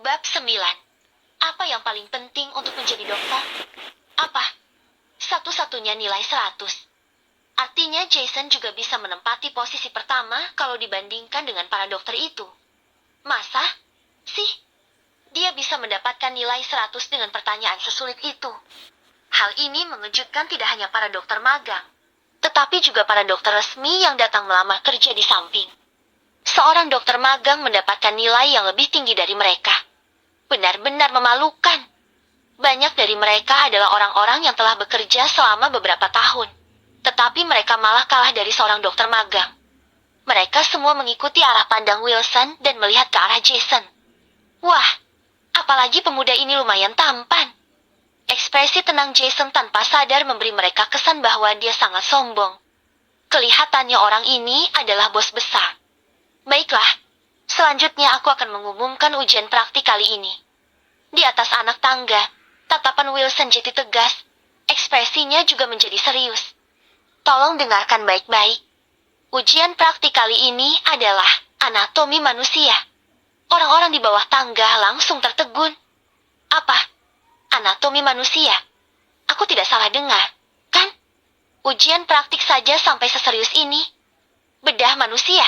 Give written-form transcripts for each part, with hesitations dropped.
Bab 9. Apa yang paling penting untuk menjadi dokter? Apa? Satu-satunya nilai 100. Artinya Jason juga bisa menempati posisi pertama kalau dibandingkan dengan para dokter itu. Masa? Sih? Dia bisa mendapatkan nilai 100 dengan pertanyaan sesulit itu. Hal ini mengejutkan tidak hanya para dokter magang, tetapi juga para dokter resmi yang datang melamar kerja di samping. Seorang dokter magang mendapatkan nilai yang lebih tinggi dari mereka. Benar-benar memalukan. Banyak dari mereka adalah orang-orang yang telah bekerja selama beberapa tahun. Tetapi mereka malah kalah dari seorang dokter magang. Mereka semua mengikuti arah pandang Wilson dan melihat ke arah Jason. Wah, apalagi pemuda ini lumayan tampan. Ekspresi tenang Jason tanpa sadar memberi mereka kesan bahwa dia sangat sombong. Kelihatannya orang ini adalah bos besar. Baiklah, selanjutnya aku akan mengumumkan ujian praktik kali ini. Di atas anak tangga, tatapan Wilson jadi tegas. Ekspresinya juga menjadi serius. Tolong dengarkan baik-baik. Ujian praktik kali ini adalah anatomi manusia. Orang-orang di bawah tangga langsung tertegun. Apa? Anatomi manusia? Aku tidak salah dengar, kan? Ujian praktik saja sampai seserius ini. Bedah manusia?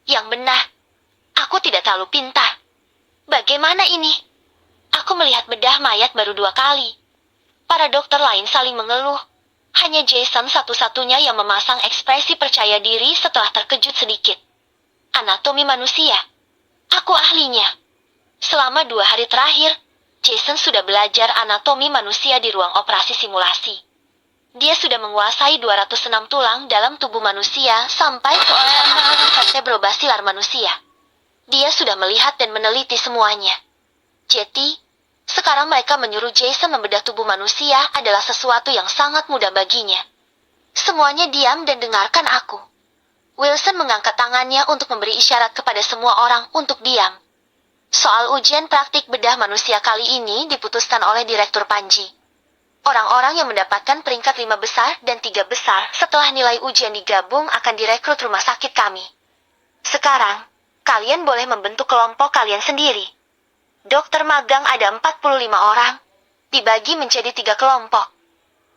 Yang benar. Aku tidak terlalu pintar. Bagaimana ini? Aku melihat bedah mayat baru 2 kali. Para dokter lain saling mengeluh. Hanya Jason satu-satunya yang memasang ekspresi percaya diri setelah terkejut sedikit. Anatomi manusia. Aku ahlinya. Selama 2 hari terakhir, Jason sudah belajar anatomi manusia di ruang operasi simulasi. Dia sudah menguasai 206 tulang dalam tubuh manusia sampai ke vertebra basilar manusia. Dia sudah melihat dan meneliti semuanya. Jadi, sekarang mereka menyuruh Jason membedah tubuh manusia adalah sesuatu yang sangat mudah baginya. Semuanya diam dan dengarkan aku. Wilson mengangkat tangannya untuk memberi isyarat kepada semua orang untuk diam. Soal ujian praktik bedah manusia kali ini diputuskan oleh Direktur Panji. Orang-orang yang mendapatkan peringkat 5 besar dan 3 besar setelah nilai ujian digabung akan direkrut rumah sakit kami. Sekarang, kalian boleh membentuk kelompok kalian sendiri. Dokter magang ada 45 orang, dibagi menjadi 3 kelompok.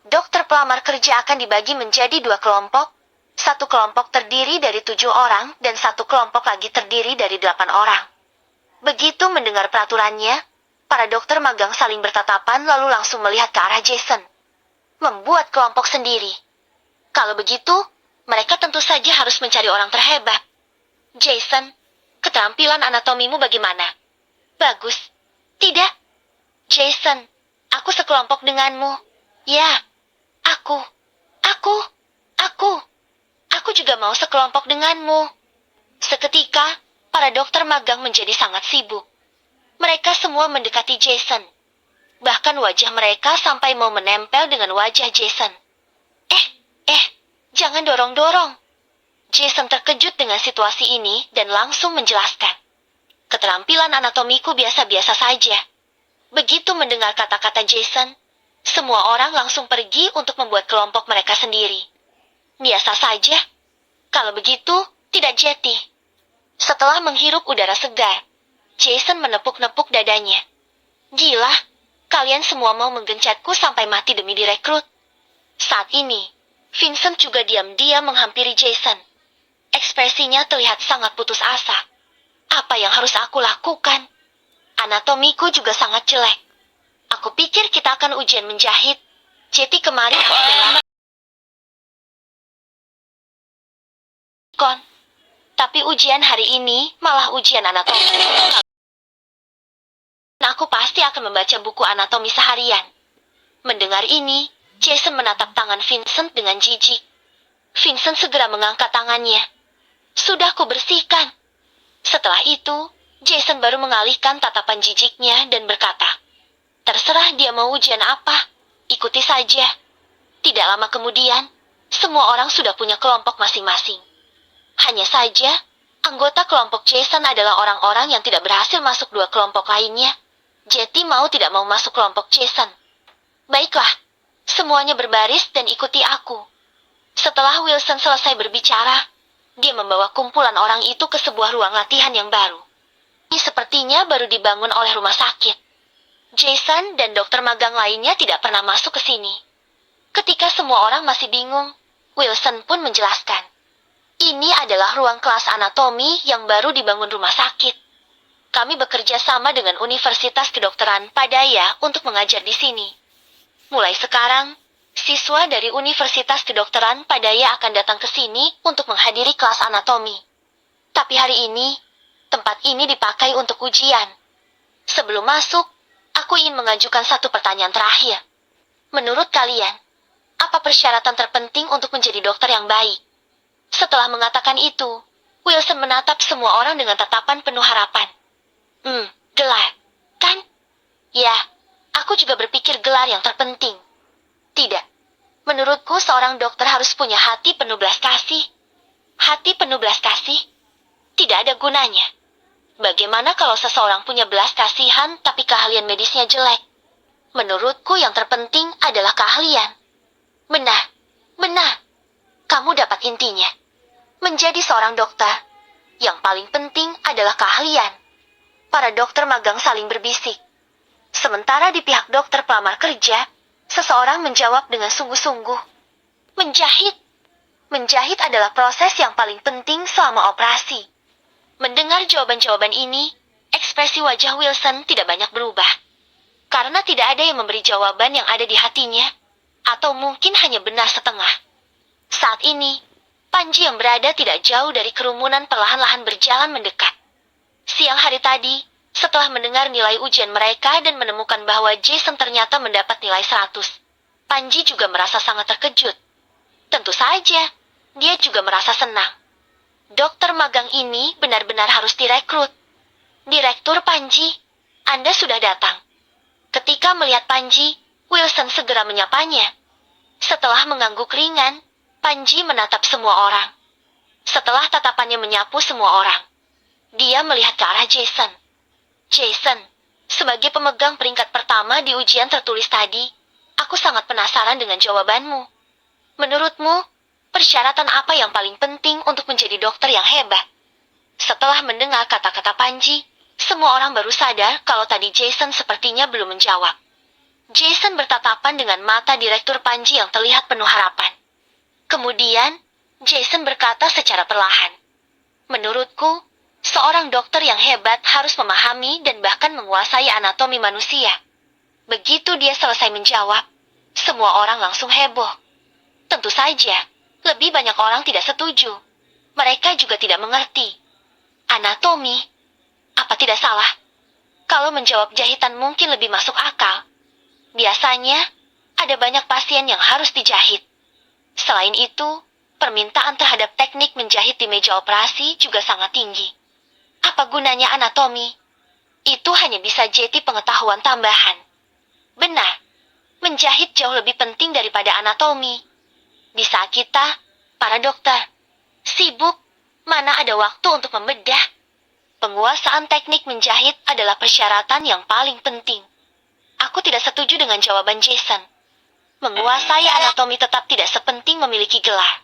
Dokter pelamar kerja akan dibagi menjadi 2 kelompok. 1 kelompok terdiri dari 7 orang dan 1 kelompok lagi terdiri dari 8 orang. Begitu mendengar peraturannya, para dokter magang saling bertatapan lalu langsung melihat ke arah Jason. Membuat kelompok sendiri. Kalau begitu, mereka tentu saja harus mencari orang terhebat. Jason, keterampilan anatomimu bagaimana? Bagus. Tidak. Jason, aku sekelompok denganmu. Ya, aku. Aku juga mau sekelompok denganmu. Seketika, para dokter magang menjadi sangat sibuk. Mereka semua mendekati Jason. Bahkan wajah mereka sampai mau menempel dengan wajah Jason. Jangan dorong-dorong. Jason terkejut dengan situasi ini dan langsung menjelaskan. Keterampilan anatomiku biasa-biasa saja. Begitu mendengar kata-kata Jason, semua orang langsung pergi untuk membuat kelompok mereka sendiri. Biasa saja. Kalau begitu, tidak jeti. Setelah menghirup udara segar, Jason menepuk-nepuk dadanya. Gila, kalian semua mau menggencatku sampai mati demi direkrut. Saat ini, Vincent juga diam-diam menghampiri Jason. Ekspresinya terlihat sangat putus asa. Apa yang harus aku lakukan? Anatomiku juga sangat jelek. Aku pikir kita akan ujian menjahit. Jadi kemarin tapi ujian hari ini malah ujian anatomi. Aku pasti akan membaca buku anatomi seharian. Mendengar ini, Jason menatap tangan Vincent dengan jijik. Vincent segera mengangkat tangannya. Sudah kubersihkan. Setelah itu, Jason baru mengalihkan tatapan jijiknya dan berkata, terserah dia mau ujian apa, ikuti saja. Tidak lama kemudian, semua orang sudah punya kelompok masing-masing. Hanya saja, anggota kelompok Jason adalah orang-orang yang tidak berhasil masuk 2 kelompok lainnya. Jadi mau tidak mau masuk kelompok Jason. Baiklah, semuanya berbaris dan ikuti aku. Setelah Wilson selesai berbicara, dia membawa kumpulan orang itu ke sebuah ruang latihan yang baru. Ini sepertinya baru dibangun oleh rumah sakit. Jason dan dokter magang lainnya tidak pernah masuk ke sini. Ketika semua orang masih bingung, Wilson pun menjelaskan. Ini adalah ruang kelas anatomi yang baru dibangun rumah sakit. Kami bekerja sama dengan Universitas Kedokteran Padaya untuk mengajar di sini. Mulai sekarang, siswa dari Universitas Kedokteran Padaya akan datang ke sini untuk menghadiri kelas anatomi. Tapi hari ini, tempat ini dipakai untuk ujian. Sebelum masuk, aku ingin mengajukan satu pertanyaan terakhir. Menurut kalian, apa persyaratan terpenting untuk menjadi dokter yang baik? Setelah mengatakan itu, Wilson menatap semua orang dengan tatapan penuh harapan. Gelar, kan? Ya, aku juga berpikir gelar yang terpenting. Tidak. Menurutku seorang dokter harus punya hati penuh belas kasih. Hati penuh belas kasih? Tidak ada gunanya. Bagaimana kalau seseorang punya belas kasihan tapi keahlian medisnya jelek? Menurutku yang terpenting adalah keahlian. Benar. Kamu dapat intinya. Menjadi seorang dokter, yang paling penting adalah keahlian. Para dokter magang saling berbisik. Sementara di pihak dokter pelamar kerja, seseorang menjawab dengan sungguh-sungguh. Menjahit. Menjahit adalah proses yang paling penting selama operasi. Mendengar jawaban-jawaban ini, ekspresi wajah Wilson tidak banyak berubah. Karena tidak ada yang memberi jawaban yang ada di hatinya, atau mungkin hanya benar setengah. Saat ini, Panji yang berada tidak jauh dari kerumunan perlahan-lahan berjalan mendekat. Siang hari tadi, setelah mendengar nilai ujian mereka dan menemukan bahwa Jason ternyata mendapat nilai 100, Panji juga merasa sangat terkejut. Tentu saja, dia juga merasa senang. Dokter magang ini benar-benar harus direkrut. Direktur Panji, Anda sudah datang. Ketika melihat Panji, Wilson segera menyapanya. Setelah mengangguk ringan, Panji menatap semua orang. Setelah tatapannya menyapu semua orang, dia melihat ke arah Jason. Jason, sebagai pemegang peringkat pertama di ujian tertulis tadi, aku sangat penasaran dengan jawabanmu. Menurutmu, persyaratan apa yang paling penting untuk menjadi dokter yang hebat? Setelah mendengar kata-kata Panji, semua orang baru sadar kalau tadi Jason sepertinya belum menjawab. Jason bertatapan dengan mata Direktur Panji yang terlihat penuh harapan. Kemudian, Jason berkata secara perlahan. Menurutku, seorang dokter yang hebat harus memahami dan bahkan menguasai anatomi manusia. Begitu dia selesai menjawab, semua orang langsung heboh. Tentu saja, lebih banyak orang tidak setuju. Mereka juga tidak mengerti. Anatomi? Apa tidak salah? Kalau menjawab jahitan mungkin lebih masuk akal. Biasanya, ada banyak pasien yang harus dijahit. Selain itu, permintaan terhadap teknik menjahit di meja operasi juga sangat tinggi. Apa gunanya anatomi? Itu hanya bisa jadi pengetahuan tambahan. Benar, menjahit jauh lebih penting daripada anatomi. Di saat kita, para dokter, sibuk, mana ada waktu untuk membedah. Penguasaan teknik menjahit adalah persyaratan yang paling penting. Aku tidak setuju dengan jawaban Jason. Menguasai anatomi tetap tidak sepenting memiliki gelar.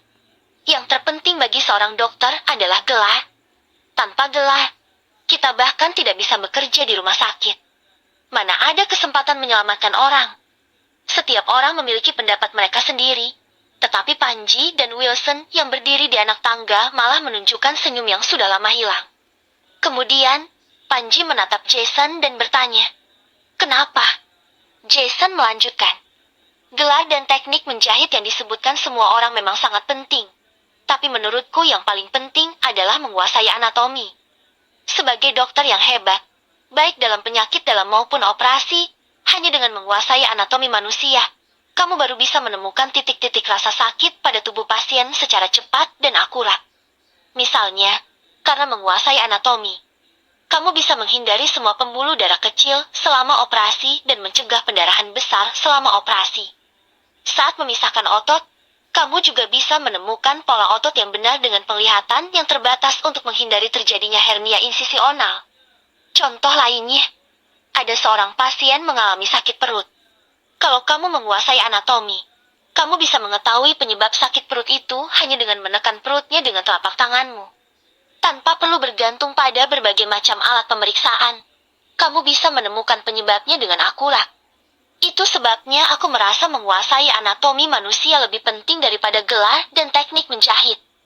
Yang terpenting bagi seorang dokter adalah gelar. Tanpa gelar, kita bahkan tidak bisa bekerja di rumah sakit. Mana ada kesempatan menyelamatkan orang. Setiap orang memiliki pendapat mereka sendiri. Tetapi Panji dan Wilson yang berdiri di anak tangga malah menunjukkan senyum yang sudah lama hilang. Kemudian, Panji menatap Jason dan bertanya, "Kenapa?" Jason melanjutkan, "Gelar dan teknik menjahit yang disebutkan semua orang memang sangat penting. Tapi menurutku yang paling penting adalah menguasai anatomi. Sebagai dokter yang hebat, baik dalam penyakit dalam maupun operasi, hanya dengan menguasai anatomi manusia, kamu baru bisa menemukan titik-titik rasa sakit pada tubuh pasien secara cepat dan akurat. Misalnya, karena menguasai anatomi, kamu bisa menghindari semua pembuluh darah kecil selama operasi dan mencegah pendarahan besar selama operasi. Saat memisahkan otot, kamu juga bisa menemukan pola otot yang benar dengan penglihatan yang terbatas untuk menghindari terjadinya hernia insisional. Contoh lainnya, ada seorang pasien mengalami sakit perut. Kalau kamu menguasai anatomi, kamu bisa mengetahui penyebab sakit perut itu hanya dengan menekan perutnya dengan telapak tanganmu. tanpa perlu bergantung pada berbagai macam alat pemeriksaan. Kamu bisa menemukan penyebabnya dengan akurat. Itu sebabnya aku merasa menguasai anatomi manusia lebih penting daripada gelar dan teknik menjahit.